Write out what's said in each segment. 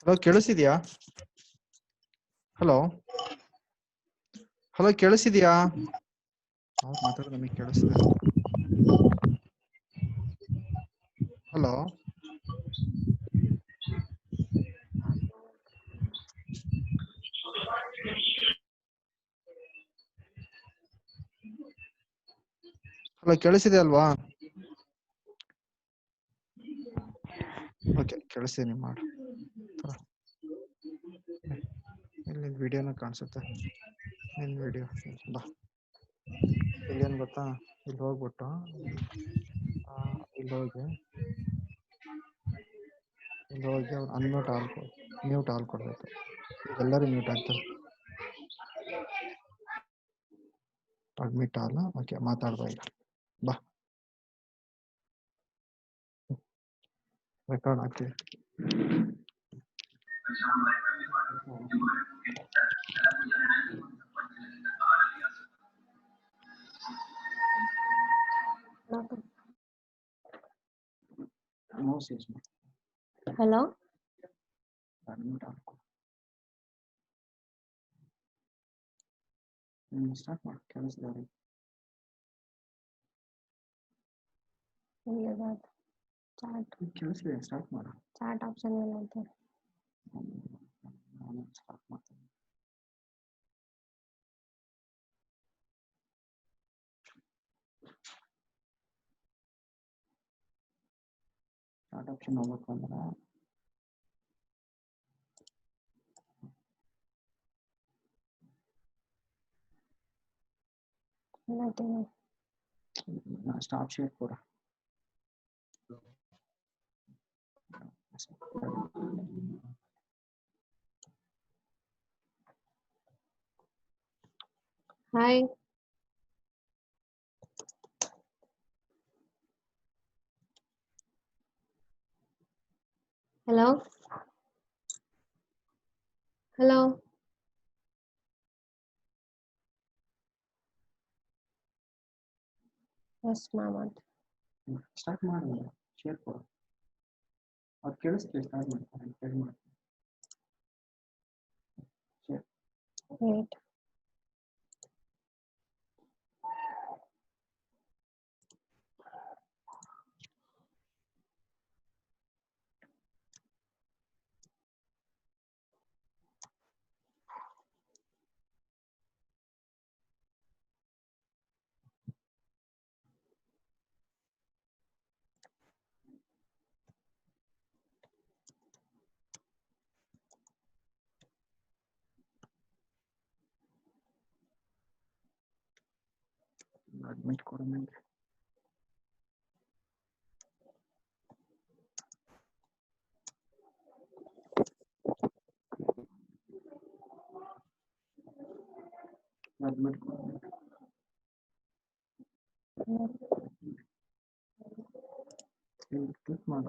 Hello ಕೇಳಿಸಿದ್ಯಾ? Hello hello ಕೇಳಿಸಿದ್ಯಾ? ಅವ್ರು ಮಾತಾಡೋದು ನಮಗೆ ಕೇಳಿಸ್ತಿದೆ. ಹಲೋ ಹಲೋ ಕೇಳಿಸಿದೆ ಅಲ್ವಾ? ಓಕೆ ಕೇಳಿಸ್ತೀನಿ ನೀವು ಮಾಡಿ. ಇಲ್ಲಿ ವಿಡಿಯೋನ ಕಾಣಿಸುತ್ತೆ. ನಿನ್ನ ವಿಡಿಯೋ ಬಾ. ಇಲ್ಲೇನು ಗೊತ್ತಾ, ಇಲ್ಲಿ ಹೋಗ್ಬಿಟ್ಟು ಇಲ್ಲಿ ಹೋಗಿ ಅವ್ರು ಮ್ಯೂಟ್ ಆಲ್ ಕೊಡಬೇಕು. ಎಲ್ಲರೂ ಮ್ಯೂಟ್ ಆಗ್ತಾರೆ. Admit all. ಓಕೆ ಮಾತಾಡ್ಬಾ ಈಗ. ಬಾ ರೆಕಾರ್ಡ್ ಆಗ್ತಿದೆ. Hello. ಅಡ್ಮಿಟ್ ಆಲ್ ಸ್ಟಾರ್ಟ್ ಮಾಡಿ. ಕೇಳಿಸಿದವ್ರಿಗೆ Chat. ಕೇಳಿಸಿದೆ. ಸ್ಟಾರ್ಟ್ ಮಾಡು. Chat option ಏನಂತ? ನಾನು ಸ್ಟಾರ್ಟ್ ಮಾಡ್ತೀನಿ. ಸ್ಟಾರ್ಟ್ ಆಪ್ಷನ್ ಹೋಗ್ಬೇಕು ಅಂದ್ರೆ ಸ್ಟಾಪ್ ಶೇರ್ ಕೂಡ. Hi. Hello. Hello. Yes, Mamad. Start ಮಾಡಿ. ಶೇರ್ ಕೂಡ ಅವ್ರು ಕೇಳಿಸ್ತೀವಿ. ಸ್ಟಾರ್ಟ್ ಮಾಡ್ತಾರೆ. ಶೇರ್ ಮಾಡ್ತಾರೆ. Share Wait. ಅಡ್ಮಿಟ್ ಕೊಡ ಮೇಲೆ ಅಡ್ಮಿಟ್ ಕೊಡ ಕ್ಲಿಕ್ ಮಾಡ.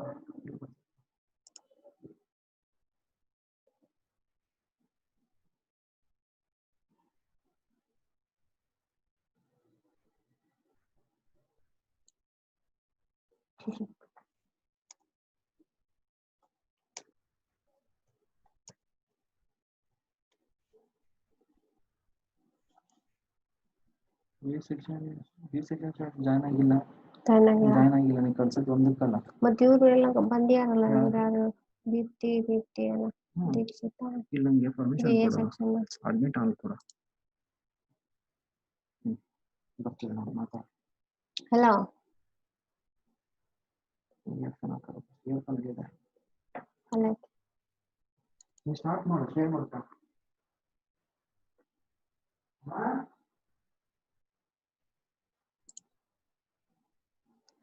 ಈ ಸೆಕ್ಷನ್ ಜಾಯ್ನ್ ಆಗಿಲ್ಲ. ಜಾಯ್ನ್ ಆಗಿಲ್ಲ. ನೀವು ಕಳ್ಸೋದು ಒಂದಕ್ಕಲ್ಲ. ಮತ್ತೆ ಇವರು ಎಲ್ಲ ಬಂದಿಯಾರಲ್ಲ, ಇವ್ರು ಯಾರು? ದೀಪ್ತಿ ಎಲ್ಲ ದೀಕ್ಷಿತ. ಇಲ್ಲ ನಿಮಗೆ ಪರ್ಮಿಷನ್ ಕೊಡು. ಅಡ್ಮಿಟ್ ಆಲ್ ಕೂಡ ಬರ್ತೀವಿ ನಾವು ಮಾತಾಡ. ಹಲೋ. ಇಯರ್ಫೋನ್ ಹಾಕೋದು. ಇಯರ್ಫೋನ್ ಇದೆ. ಅಲ್ಲ, ನೀವು ಸ್ಟಾರ್ಟ್ ಮಾಡು. ಶೇರ್ ಮಾಡ್ತಾ.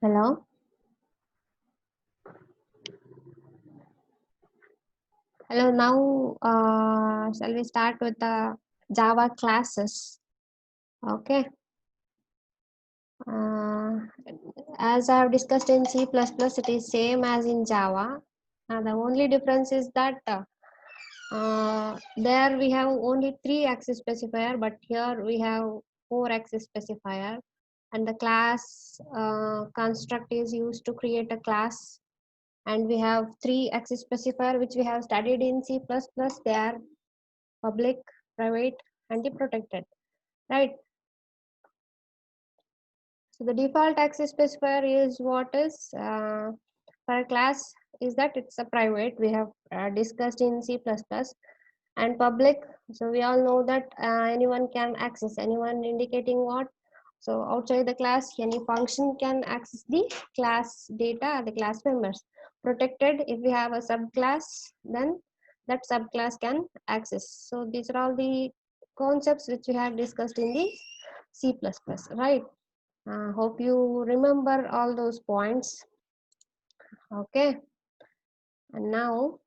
hello. Hello. Now, shall we start with the Java classes? Okay. As I have discussed in C++, it is same as in Java. The only difference is that there we have only 3-axis specifier, but here we have 4-axis specifier, and the class construct is used to create a class, And we have 3 access specifier which we have studied in C++. They are public, private, and the protected, right? So the default access specifier is what is for a class is that it's a private. We have discussed in C++. And public, so we all know that anyone can access, anyone indicating what. So outside the class, any function can access the class data, the class members. Protected, if we have a subclass, then that subclass can access. So these are all the concepts which we have discussed in the C++, right? Hope you remember all those points. Okay, and now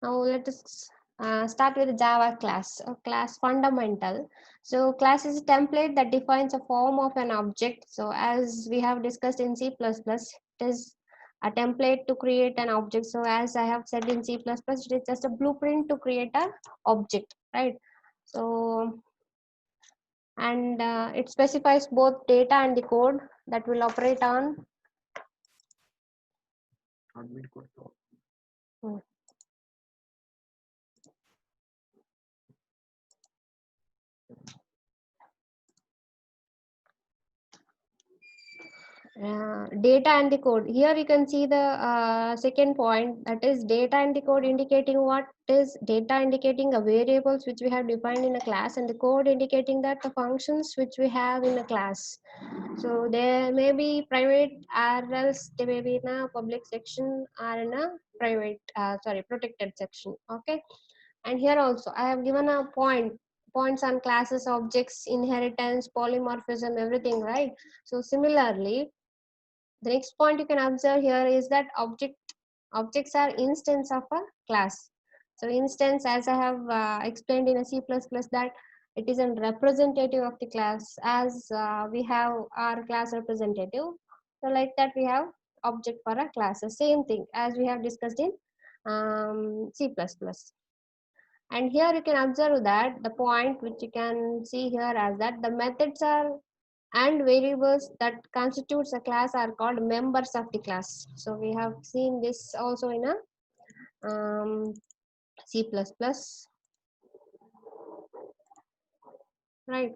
let us start with Java class. Class fundamental. So class is a template that defines a form of an object. So as we have discussed in C++, it is a template to create an object. So as I have said in C++, it is just a blueprint to create a object, right? So and it specifies both data and the code that will operate on. Admit code to Data and the code. Here you can see the second point, that is data and the code, indicating what is data, indicating the variables which we have defined in a class, and the code indicating that the functions which we have in a class. So there may be private, or else they may be in a public section or in a private protected section. Okay, and here also I have given a points on classes, objects, inheritance, polymorphism, everything, right? So similarly, the next point you can observe here is that objects are instance of a class. So instance, as I have explained in a C++, that it is a representative of the class, as we have our class representative. So like that we have object for a class. The same thing as we have discussed in C++. And here you can observe that the point which you can see here as that the methods are and variables that constitutes a class are called members of the class. So we have seen this also in a C++, right?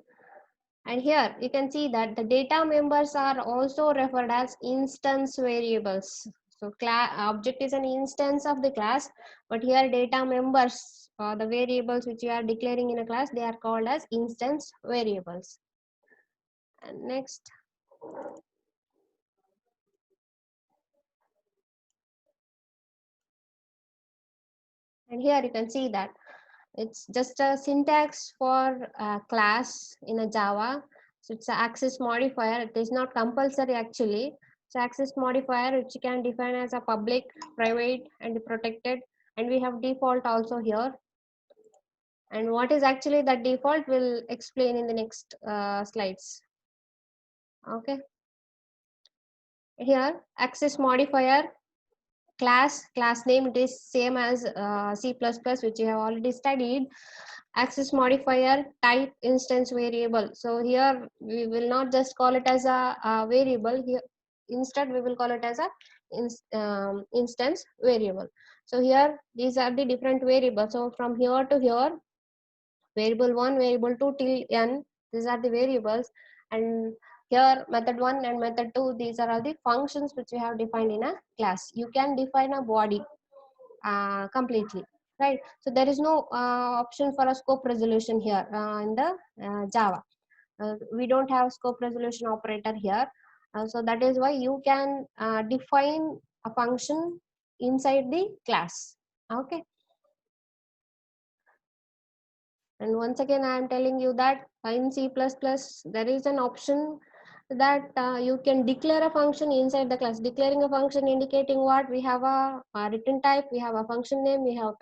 And here you can see that the data members are also referred as instance variables. So object is an instance of the class, but here data members, the variables which you are declaring in a class, they are called as instance variables. And next, and here you can see that it's just a syntax for a class in a Java. So it's an access modifier. It is not compulsory actually. So access modifier which you can define as a public, private, and protected. And we have default also here. And what is actually that default will explain in the next slides. Okay. Here access modifier, class name, it is same as C++, which you have already studied. Access modifier, type, instance variable. So here we will not just call it as a variable here, instead we will call it as a instance variable. So here these are the different variables. So from here to here, variable 1, variable 2 till n, these are the variables. And here method 1 and method 2, these are all the functions which we have defined in a class. You can define a body completely, right? So there is no option for a scope resolution here in the Java. We don't have scope resolution operator here. So that is why you can define a function inside the class. Okay. And once again, I am telling you that in C++, there is an option that you can declare a function inside the class. Declaring a function indicating what? We have a return type, we have a function name, we have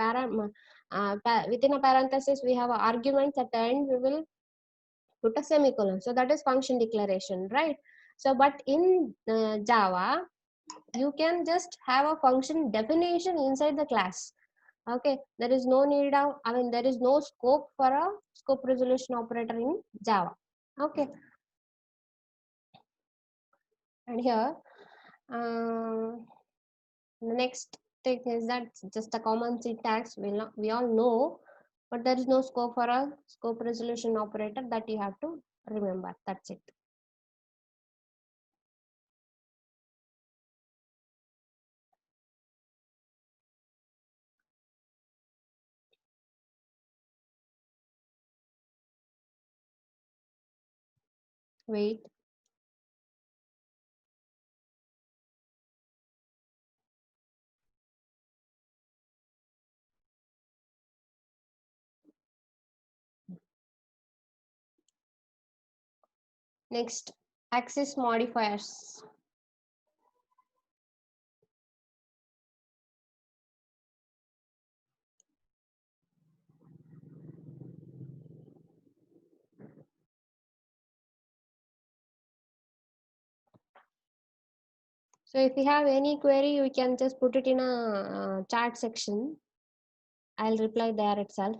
within a parenthesis, we have arguments. At the end, we will put a semicolon. So that is function declaration, right? So, but in Java, you can just have a function definition inside the class. Okay, there is no need of, there is no scope for a scope resolution operator in Java. Okay. And here, the next thing is that just a common syntax we all know, but there is no scope for a scope resolution operator that you have to remember. That's it. Wait. Next, access modifiers. So if you have any query, you can just put it in a chat section. I'll reply there itself.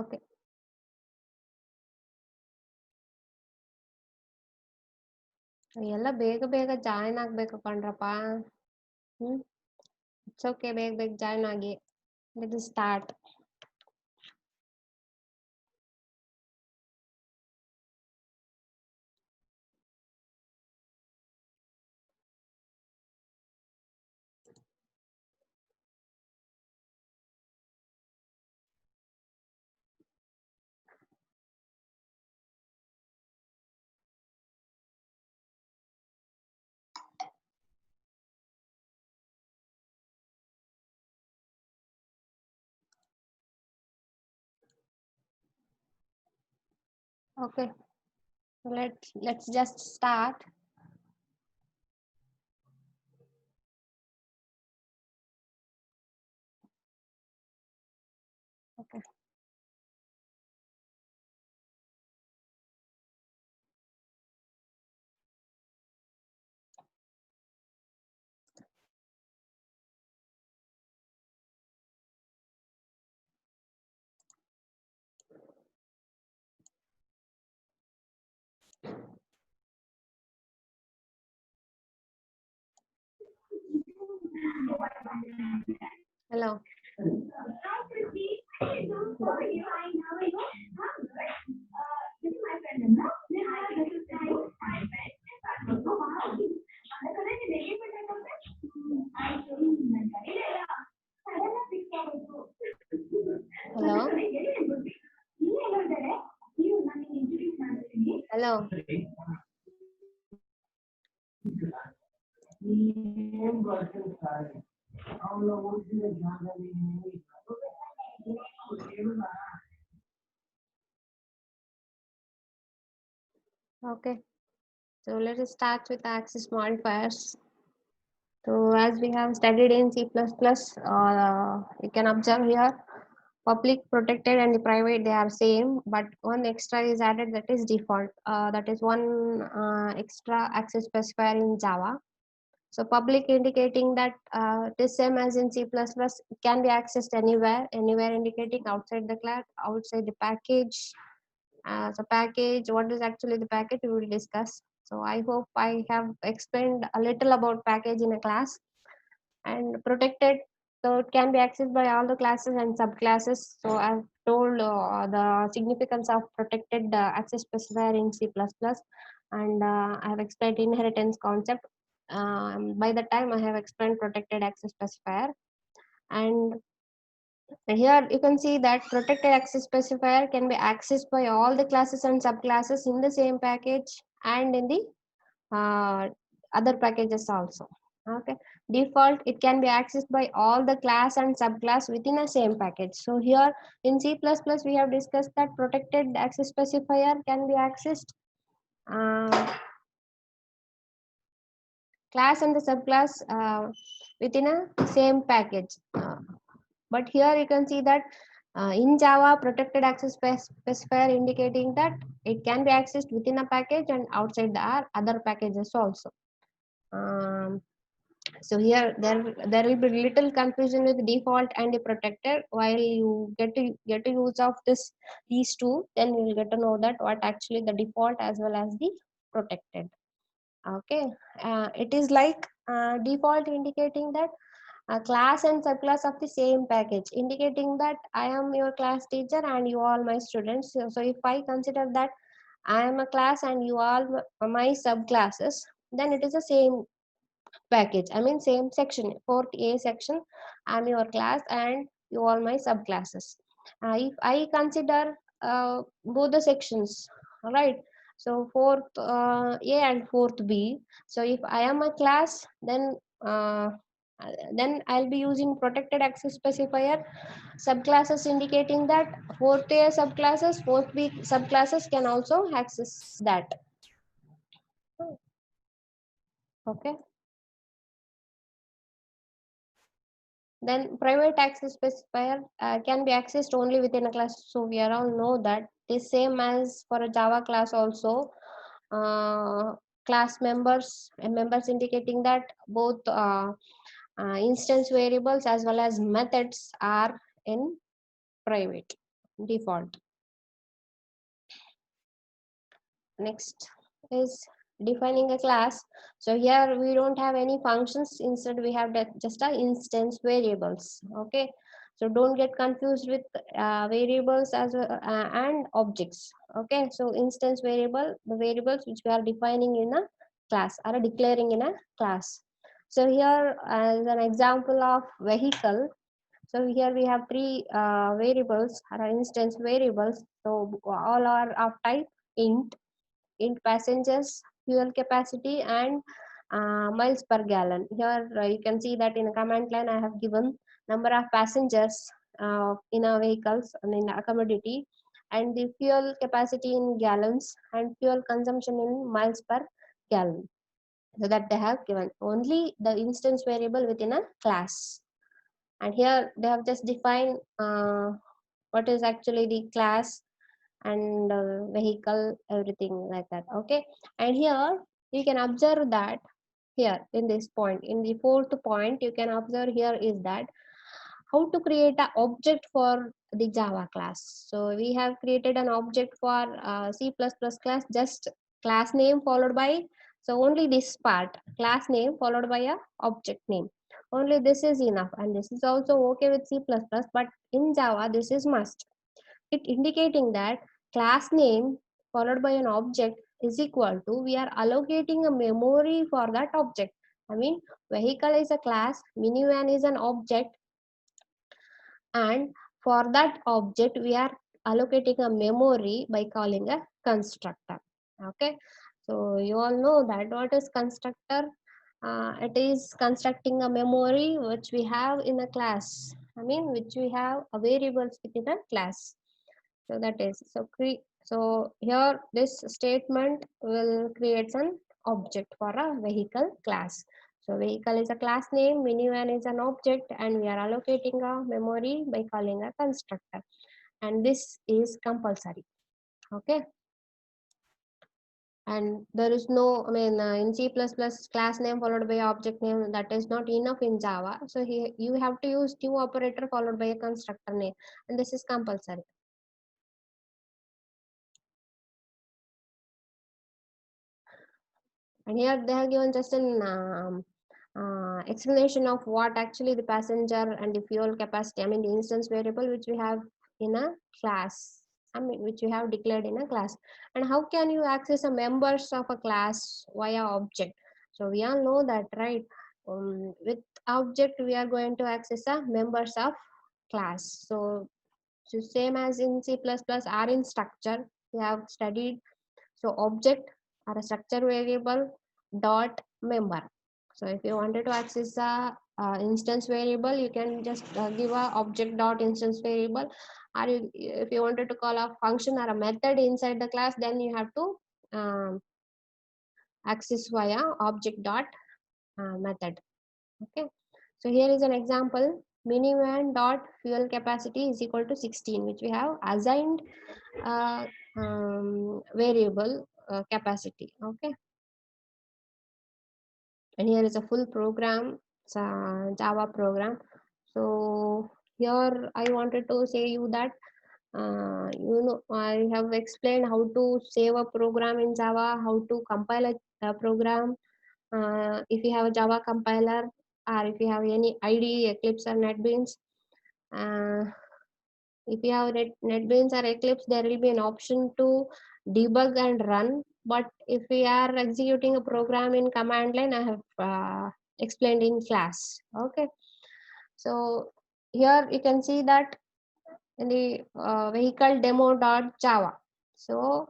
Okay. ಎಲ್ಲ ಬೇಗ ಬೇಗ join ಆಗ್ಬೇಕು ಕಣ್ರಪ್ಪ. It's okay, ಬೇಗ ಬೇಗ join ಆಗಿ. Let us start. Okay, let's just start. Okay. Hello. Hello. Hello. Okay, so let us start with access modifiers. So as we have studied in C++, you can observe here public, protected, and the private, they are same, but one extra is added, that is default. That is one extra access specifier in Java. So public indicating that it is same as in C++, it can be accessed anywhere indicating outside the class, outside the package. So package, what is actually the package, we will discuss. So I hope I have explained a little about package in a class. And protected, so it can be accessed by all the classes and subclasses. So I've told the significance of protected access specifier in C++, and I have explained inheritance concept. by the time I have explained protected access specifier. And here you can see that protected access specifier can be accessed by all the classes and subclasses in the same package and in the other packages also. Okay, default it can be accessed by all the class and subclass within a same package. So here in C++ we have discussed that protected access specifier can be accessed class and the subclass within a same package. But here you can see that in Java, protected access specifier indicating that it can be accessed within a package and outside the other packages also. So here there will be little confusion with default and the protected. While you get to use of these two, then you will get to know that what actually the default as well as the protected. Okay, it is like default indicating that a class and subclass of the same package, indicating that I am your class teacher and you all my students. So if I consider that I am a class and you all my subclasses, then it is the same package. I mean same section, 4th A section. I'm your class and you all my subclasses. If I consider both the sections, right? So 4th A and 4th B. So if I am a class, then I'll be using protected access specifier subclasses indicating that 4th A subclasses, 4th B subclasses can also access that. Okay. Then private access specifier can be accessed only within a class. So we all know that the same as for a Java class also. Class members indicating that both instance variables as well as methods are in private default. Next is defining a class. So here we don't have any functions, instead we have just a instance variables. Okay, so don't get confused with variables as well, and objects. Okay, so instance variable, the variables which we are defining in a class or declaring in a class. So here as an example of vehicle, so here we have three variables or instance variables. So all are of type int passengers, fuel capacity, and miles per gallon. Here you can see that in a command line I have given number of passengers in our vehicles and in a commodity, and the fuel capacity in gallons and fuel consumption in miles per gallon. So that they have given only the instance variable within a class. And here they have just defined what is actually the class and vehicle, everything like that. Okay, and here you can observe that here in this point, in the 4th point, you can observe here is that how to create an object for the Java class. So we have created an object for C++ class, just class name followed by, so only this part, class name followed by a object name. Only this is enough, and this is also okay with C++, but in Java this is must. It indicating that class name followed by an object is equal to, we are allocating a memory for that object. I mean vehicle is a class, minivan is an object, and for that object we are allocating a memory by calling a constructor. Okay, so you all know that what is constructor. It is constructing a memory which we have in a class, I mean which we have a variables within a class. So that is, so here this statement will create an object for a vehicle class. So vehicle is a class name, minivan is an object, and we are allocating a memory by calling a constructor, and this is compulsory. Okay, and there is no, I mean in C++ class name followed by object name, that is not enough in Java. So here you have to use new operator followed by a constructor name, and this is compulsory. And here they have given just an explanation of what actually the passenger and the fuel capacity, I mean the instance variable which we have in a class, I mean which we have declared in a class. And how can you access a members of a class via object? So we all know that, right? With object, we are going to access the members of class. So same as in C++ or in structure, we have studied. So object or a structure variable dot member. So if you wanted to access the instance variable, you can just give a object dot instance variable, or if you wanted to call a function or a method inside the class, then you have to access via object dot method. Okay, so here is an example. Minivan dot fuel capacity is equal to 16, which we have assigned variable capacity. Okay, and here is a full program. It's a Java program. So here I wanted to say you that I have explained how to save a program in Java, how to compile a program. If you have a Java compiler, or if you have any IDE, Eclipse or NetBeans. If you have NetBeans or Eclipse, there will be an option to debug and run. But if we are executing a program in command line, I have explained in class. Okay, so here you can see that in the vehicle demo.java. So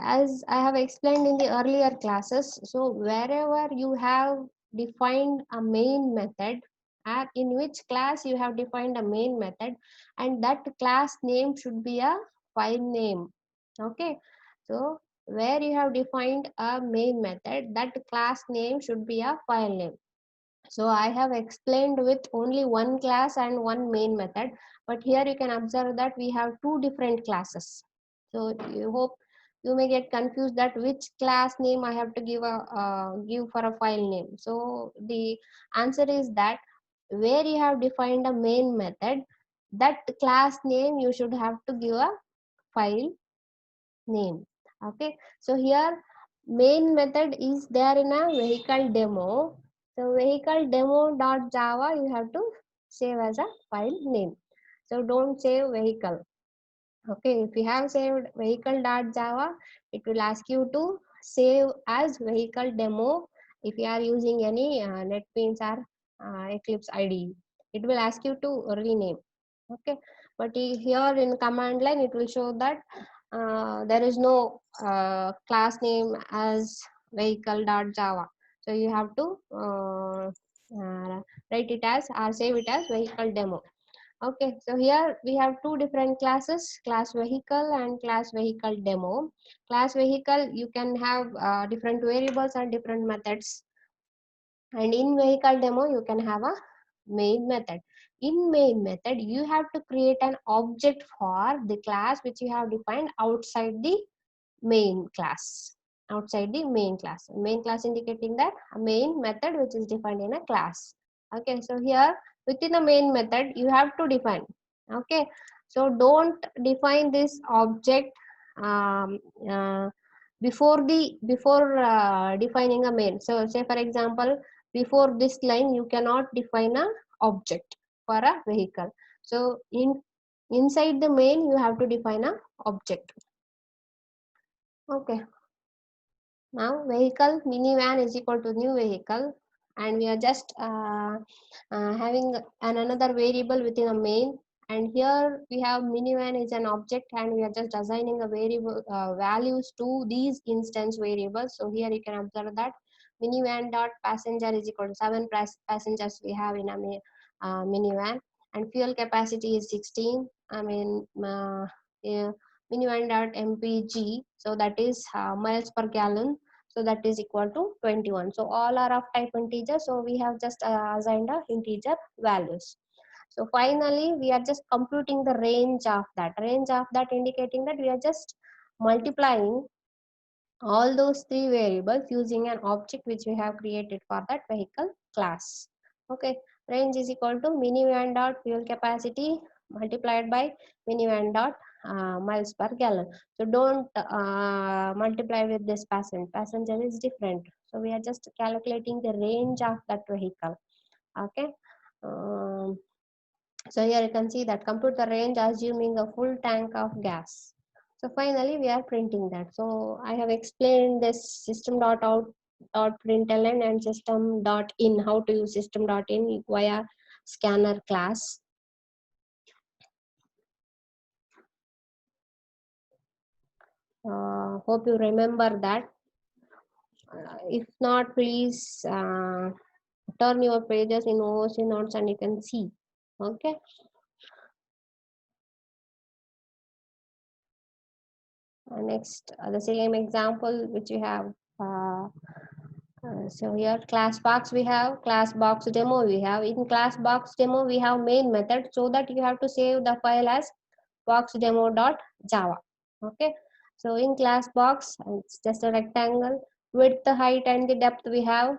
as I have explained in the earlier classes, so wherever you have defined a main method, or in which class you have defined a main method, and that class name should be a file name. Okay, so where you have defined a main method, that class name should be a file name. So I have explained with only one class and one main method, but here you can observe that we have two different classes. So you hope you may get confused that which class name I have to give for a file name. So the answer is that where you have defined a main method, that class name you should have to give a file name. Okay, so here main method is there in a vehicle demo. So vehicle demo.java you have to save as a file name. So don't save vehicle. Okay, if you have saved vehicle.java, it will ask you to save as vehicle demo. If you are using any NetBeans or Eclipse IDE, it will ask you to rename. Okay, but here in command line, it will show that there is no class name as vehicle.java. So you have to write it as or save it as vehicle demo. Okay, so here we have two different classes, class vehicle and class vehicle demo. Class vehicle, you can have different variables and different methods. And in vehicle demo, you can have a main method. In main method, you have to create an object for the class which you have defined outside the main class. Outside the main class. Main class indicating that a main method which is defined in a class. Okay, so here within the main method, you have to define. Okay, so don't define this object um, uh, before defining a main. So say for example, before this line you cannot define a object for a vehicle. So inside the main you have to define a object. Okay, now vehicle minivan is equal to new vehicle, and we are just having another variable within a main. And here we have minivan is an object, and we are just assigning a variable values to these instance variables. So here you can observe that minivan dot passenger is equal to 7 passengers we have in a minivan, and fuel capacity is 16. I mean yeah, minivan dot mpg, so that is miles per gallon, so that is equal to 21. So all are of type integer, so we have just assigned a integer values. So finally we are just computing the range of that indicating that we are just multiplying all those three variables using an object which we have created for that vehicle class. Okay, range is equal to minivan dot fuel capacity multiplied by minivan dot miles per gallon. So don't multiply with this passenger is different. So we are just calculating the range of that vehicle. Okay, um, so here you can see that compute the range assuming a full tank of gas. So finally we are printing that. So I have explained this system.out dot println and system dot in. How to use system dot in via scanner class. Hope you remember that. If not, please turn your pages in OOC notes and you can see. Okay. Next, the same example which you have. So here class box, we have class box demo, we have in class box demo we have main method, so that you have to save the file as boxdemo.java. Okay, so in class box it's just a rectangle, width, height and the depth we have.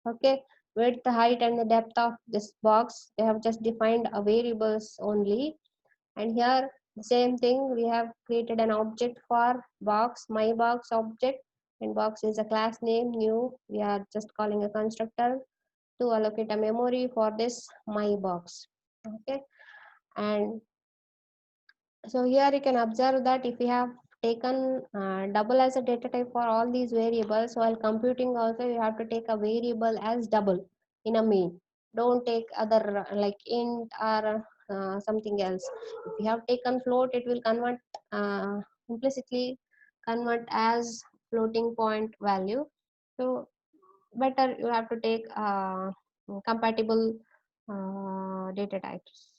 Okay, width, height and the depth of this box, they have just defined a variables only. And here the same thing, we have created an object for box, my box object, and box is a class name, new, we are just calling a constructor to allocate a memory for this my box. Okay, and so here you can observe that if we have taken double as a data type for all these variables, while computing also you have to take a variable as double in a main. Don't take other like int or something else. If you have taken float, it will convert implicitly convert as floating point value. So better you have to take compatible data types.